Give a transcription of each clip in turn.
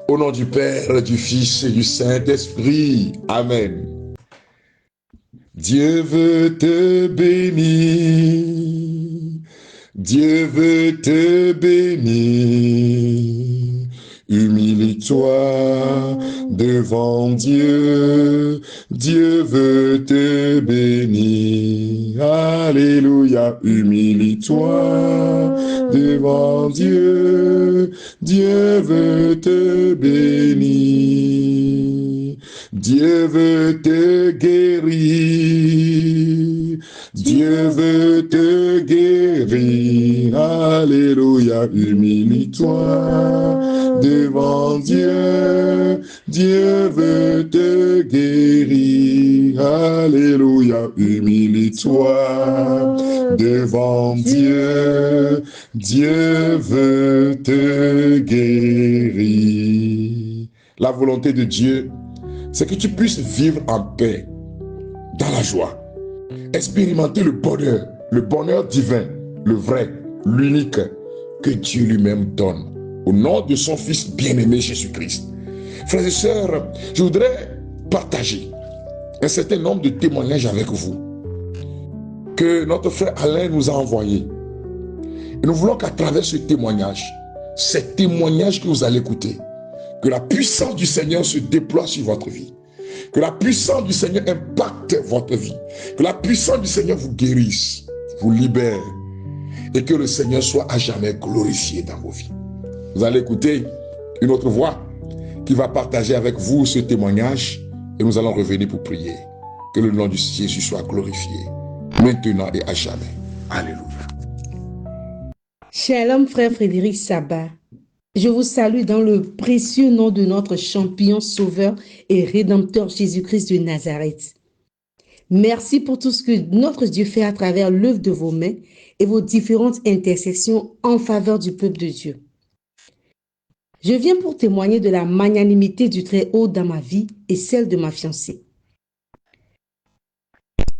Au nom du Père, du Fils et du Saint-Esprit. Amen. Dieu veut te bénir. Dieu veut te bénir. Humilie-toi devant Dieu. Dieu veut te bénir. Alléluia. Humilie-toi devant Dieu. Dieu veut te bénir. Dieu veut te guérir. Dieu veut te guérir. Alléluia. Humilie-toi devant Dieu. Dieu veut te guérir. Alléluia. Humilie-toi devant Dieu. Dieu veut te guérir. La volonté de Dieu, c'est que tu puisses vivre en paix, dans la joie, expérimenter le bonheur divin, le vrai, l'unique, que Dieu lui-même donne, au nom de son Fils bien-aimé Jésus-Christ. Frères et sœurs, je voudrais partager un certain nombre de témoignages avec vous, que notre frère Alain nous a envoyés. Et nous voulons qu'à travers ce témoignage, ces témoignages que vous allez écouter, que la puissance du Seigneur se déploie sur votre vie. Que la puissance du Seigneur impacte votre vie. Que la puissance du Seigneur vous guérisse, vous libère. Et que le Seigneur soit à jamais glorifié dans vos vies. Vous allez écouter une autre voix qui va partager avec vous ce témoignage. Et nous allons revenir pour prier. Que le nom de Jésus soit glorifié, maintenant et à jamais. Alléluia. Shalom, frère Frédéric Sabat. Je vous salue dans le précieux nom de notre champion, sauveur et rédempteur Jésus-Christ de Nazareth. Merci pour tout ce que notre Dieu fait à travers l'œuvre de vos mains et vos différentes intercessions en faveur du peuple de Dieu. Je viens pour témoigner de la magnanimité du Très-Haut dans ma vie et celle de ma fiancée.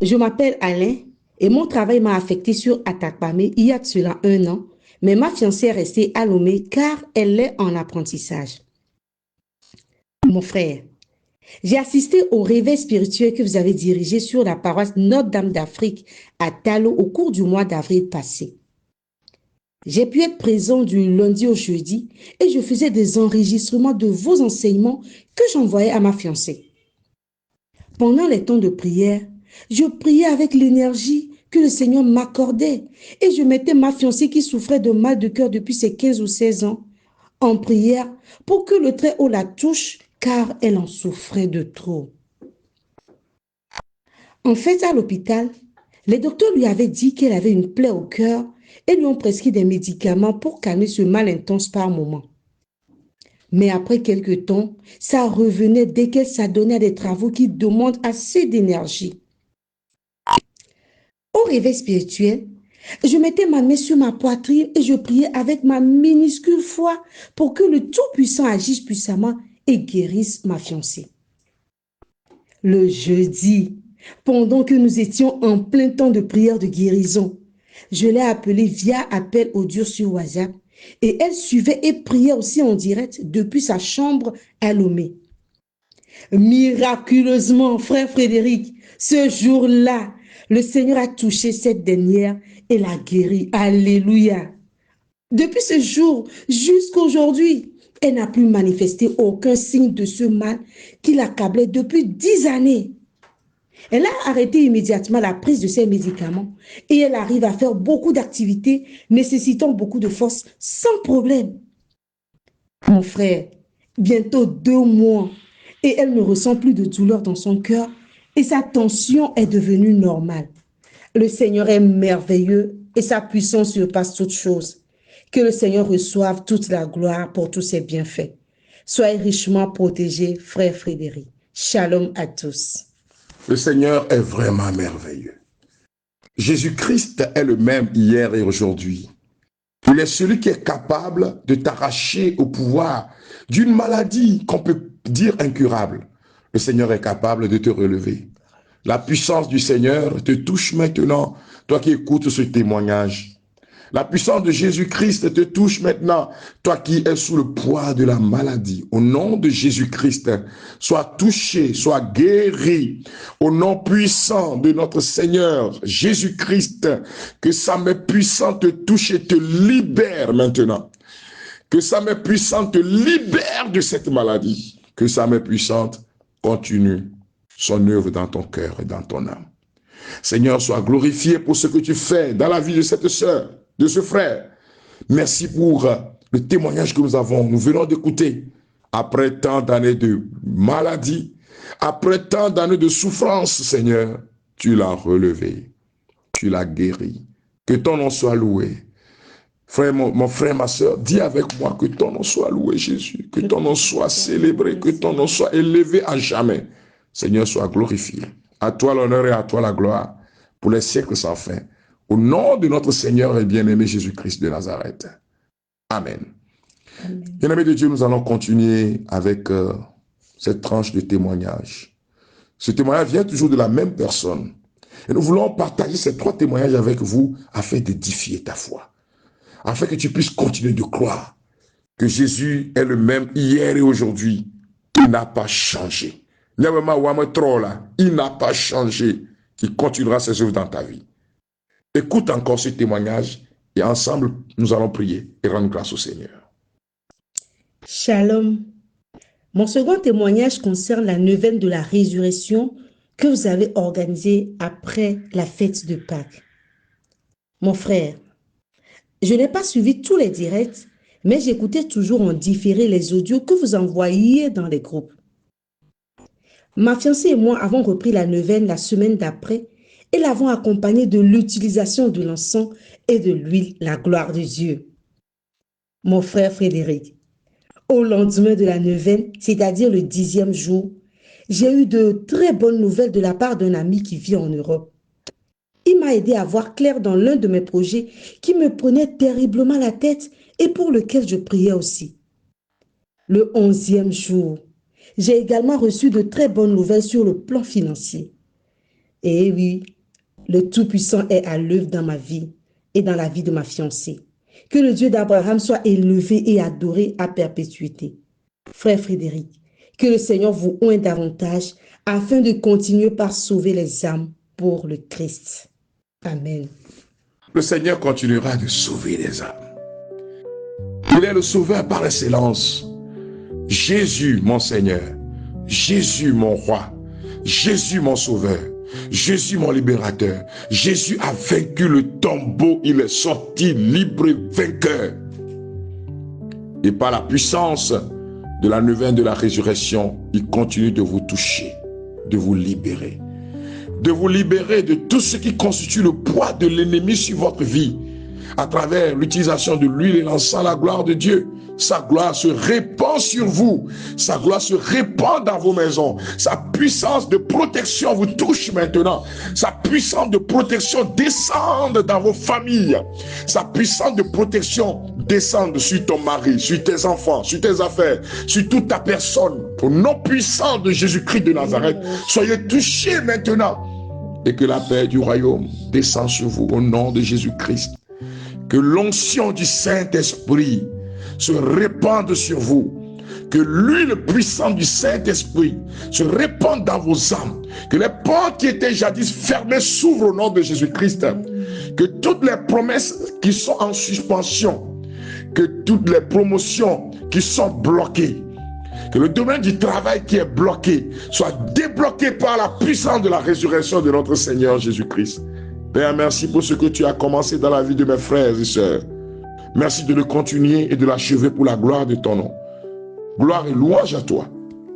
Je m'appelle Alain et mon travail m'a affecté sur Atakpamé il y a de cela 1 an. Mais ma fiancée est restée à Lomé car elle est en apprentissage. Mon frère, j'ai assisté au réveil spirituel que vous avez dirigé sur la paroisse Notre-Dame d'Afrique à Talo au cours du mois d'avril passé. J'ai pu être présent du lundi au jeudi et je faisais des enregistrements de vos enseignements que j'envoyais à ma fiancée. Pendant les temps de prière, je priais avec l'énergie que le Seigneur m'accordait et je mettais ma fiancée qui souffrait de mal de cœur depuis ses 15 ou 16 ans en prière pour que le Très-Haut la touche car elle en souffrait de trop. En fait, à l'hôpital, les docteurs lui avaient dit qu'elle avait une plaie au cœur et lui ont prescrit des médicaments pour calmer ce mal intense par moment. Mais après quelque temps, ça revenait dès qu'elle s'adonnait à des travaux qui demandent assez d'énergie. Au réveil spirituel, je mettais ma main sur ma poitrine et je priais avec ma minuscule foi pour que le Tout-Puissant agisse puissamment et guérisse ma fiancée. Le jeudi, pendant que nous étions en plein temps de prière de guérison, je l'ai appelée via appel audio sur WhatsApp et elle suivait et priait aussi en direct depuis sa chambre à Lomé. Miraculeusement, frère Frédéric, ce jour-là, le Seigneur a touché cette dernière et l'a guérie. Alléluia. Depuis ce jour jusqu'à aujourd'hui, elle n'a plus manifesté aucun signe de ce mal qui l'accablait depuis 10 années. Elle a arrêté immédiatement la prise de ses médicaments et elle arrive à faire beaucoup d'activités nécessitant beaucoup de force sans problème. Mon frère, bientôt 2 mois et elle ne ressent plus de douleur dans son cœur et sa tension est devenue normale. Le Seigneur est merveilleux et sa puissance surpasse toute chose. Que le Seigneur reçoive toute la gloire pour tous ses bienfaits. Soyez richement protégés, frère Frédéric. Shalom à tous. Le Seigneur est vraiment merveilleux. Jésus-Christ est le même hier et aujourd'hui. Il est celui qui est capable de t'arracher au pouvoir d'une maladie qu'on peut dire incurable. Le Seigneur est capable de te relever. La puissance du Seigneur te touche maintenant, toi qui écoutes ce témoignage. La puissance de Jésus-Christ te touche maintenant, toi qui es sous le poids de la maladie. Au nom de Jésus-Christ, sois touché, sois guéri. Au nom puissant de notre Seigneur Jésus-Christ, que sa main puissante te touche et te libère maintenant. Que sa main puissante te libère de cette maladie. Que sa main puissante continue son œuvre dans ton cœur et dans ton âme. Seigneur, sois glorifié pour ce que tu fais dans la vie de cette sœur, de ce frère. Merci pour le témoignage que nous venons d'écouter. Après tant d'années de maladie, après tant d'années de souffrance, Seigneur, tu l'as relevé, tu l'as guéri. Que ton nom soit loué. Frère, mon frère, ma soeur, dis avec moi que ton nom soit loué, Jésus. Que ton nom soit célébré, que ton nom soit élevé à jamais. Seigneur, sois glorifié. À toi l'honneur et à toi la gloire pour les siècles sans fin. Au nom de notre Seigneur et bien-aimé Jésus-Christ de Nazareth. Amen. Bien-aimés de Dieu, nous allons continuer avec cette tranche de témoignage. Ce témoignage vient toujours de la même personne. Et nous voulons partager ces 3 témoignages avec vous afin d'édifier ta foi. Afin que tu puisses continuer de croire que Jésus est le même hier et aujourd'hui. Il n'a pas changé. Il n'a pas changé. Il continuera ses œuvres dans ta vie. Écoute encore ce témoignage et ensemble, nous allons prier et rendre grâce au Seigneur. Shalom. Mon second témoignage concerne la neuvaine de la résurrection que vous avez organisée après la fête de Pâques. Mon frère, je n'ai pas suivi tous les directs, mais j'écoutais toujours en différé les audios que vous envoyiez dans les groupes. Ma fiancée et moi avons repris la neuvaine la semaine d'après et l'avons accompagnée de l'utilisation de l'encens et de l'huile, la gloire de Dieu. Mon frère Frédéric, au lendemain de la neuvaine, c'est-à-dire le 10e jour, j'ai eu de très bonnes nouvelles de la part d'un ami qui vit en Europe. Il m'a aidé à voir clair dans l'un de mes projets qui me prenait terriblement la tête et pour lequel je priais aussi. Le 11e jour, j'ai également reçu de très bonnes nouvelles sur le plan financier. Et oui, le Tout-Puissant est à l'œuvre dans ma vie et dans la vie de ma fiancée. Que le Dieu d'Abraham soit élevé et adoré à perpétuité. Frère Frédéric, que le Seigneur vous oigne davantage afin de continuer par sauver les âmes pour le Christ. Amen. Le Seigneur continuera de sauver les âmes. Il est le sauveur par excellence. Jésus, mon Seigneur. Jésus, mon roi. Jésus, mon sauveur. Jésus, mon libérateur. Jésus a vaincu le tombeau. Il est sorti libre et vainqueur. Et par la puissance de la neuvaine de la résurrection, il continue de vous toucher, de vous libérer. De vous libérer de tout ce qui constitue le poids de l'ennemi sur votre vie. À travers l'utilisation de l'huile et l'encens, la gloire de Dieu. Sa gloire se répand sur vous. Sa gloire se répand dans vos maisons. Sa puissance de protection vous touche maintenant. Sa puissance de protection descend dans vos familles. Sa puissance de protection descend sur ton mari, sur tes enfants, sur tes affaires, sur toute ta personne. Au nom puissant de Jésus-Christ de Nazareth, soyez touchés maintenant. Et que la paix du royaume descende sur vous au nom de Jésus-Christ. Que l'onction du Saint-Esprit se répande sur vous. Que l'huile puissante du Saint-Esprit se répande dans vos âmes. Que les portes qui étaient jadis fermées s'ouvrent au nom de Jésus-Christ. Que toutes les promesses qui sont en suspension, que toutes les promotions qui sont bloquées, que le domaine du travail qui est bloqué soit débloqué par la puissance de la résurrection de notre Seigneur Jésus-Christ. Père, merci pour ce que tu as commencé dans la vie de mes frères et sœurs. Merci de le continuer et de l'achever pour la gloire de ton nom. Gloire et louange à toi,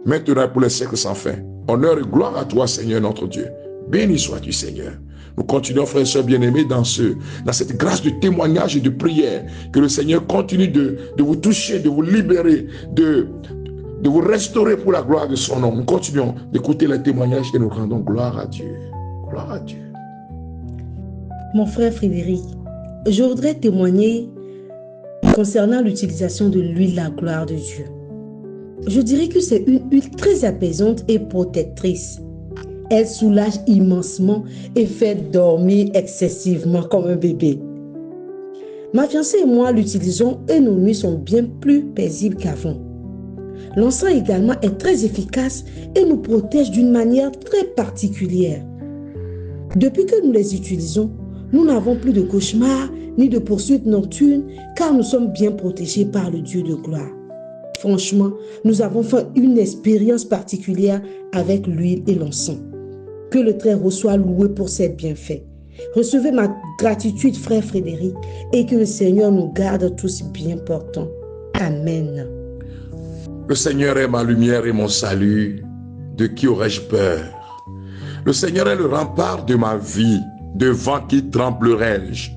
maintenant et pour les siècles sans fin. Honneur et gloire à toi, Seigneur notre Dieu. Béni sois-tu, Seigneur. Nous continuons, frères et sœurs bien-aimés, dans cette grâce de témoignage et de prière. Que le Seigneur continue de vous toucher, de vous libérer, de vous restaurer pour la gloire de son nom. Nous continuons d'écouter les témoignages et nous rendons gloire à Dieu. Gloire à Dieu. Mon frère Frédéric, je voudrais témoigner concernant l'utilisation de l'huile, la gloire de Dieu. Je dirais que c'est une huile très apaisante et protectrice. Elle soulage immensement et fait dormir excessivement comme un bébé. Ma fiancée et moi l'utilisons et nos nuits sont bien plus paisibles qu'avant. L'encens également est très efficace et nous protège d'une manière très particulière. Depuis que nous les utilisons, nous n'avons plus de cauchemars ni de poursuites nocturnes car nous sommes bien protégés par le Dieu de gloire. Franchement, nous avons fait une expérience particulière avec l'huile et l'encens. Que le Très-Haut soit loué pour ses bienfaits. Recevez ma gratitude, frère Frédéric, et que le Seigneur nous garde tous bien portants. Amen. Le Seigneur est ma lumière et mon salut. De qui aurais-je peur? Le Seigneur est le rempart de ma vie. Devant qui tremblerai-je?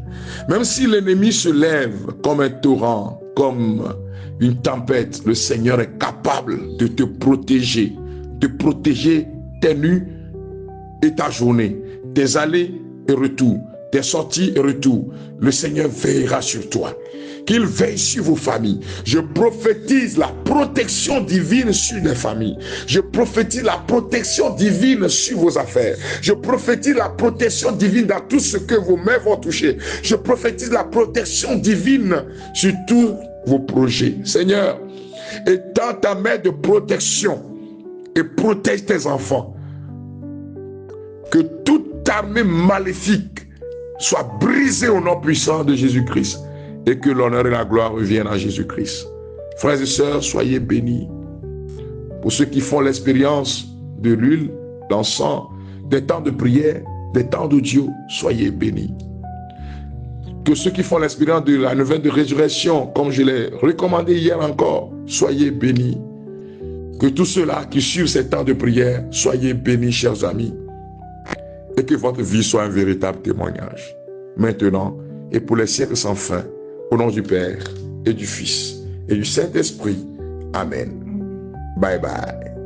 Même si l'ennemi se lève comme un torrent, comme une tempête, le Seigneur est capable de te protéger tes nuits et ta journée, tes allées et retours, tes sorties et retours. Le Seigneur veillera sur toi. Qu'il veille sur vos familles. Je prophétise la protection divine sur les familles. Je prophétise la protection divine sur vos affaires. Je prophétise la protection divine dans tout ce que vos mains vont toucher. Je prophétise la protection divine sur tous vos projets. Seigneur, étends ta main de protection et protège tes enfants. Que toute armée maléfique soit brisée au nom puissant de Jésus-Christ. Et que l'honneur et la gloire reviennent à Jésus-Christ. Frères et sœurs, soyez bénis. Pour ceux qui font l'expérience de l'huile, d'encens, des temps de prière, des temps d'audio, soyez bénis. Que ceux qui font l'expérience de la neuvaine de résurrection, comme je l'ai recommandé hier encore, soyez bénis. Que tous ceux-là qui suivent ces temps de prière, soyez bénis, chers amis. Et que votre vie soit un véritable témoignage. Maintenant et pour les siècles sans fin. Au nom du Père et du Fils et du Saint-Esprit. Amen. Bye bye.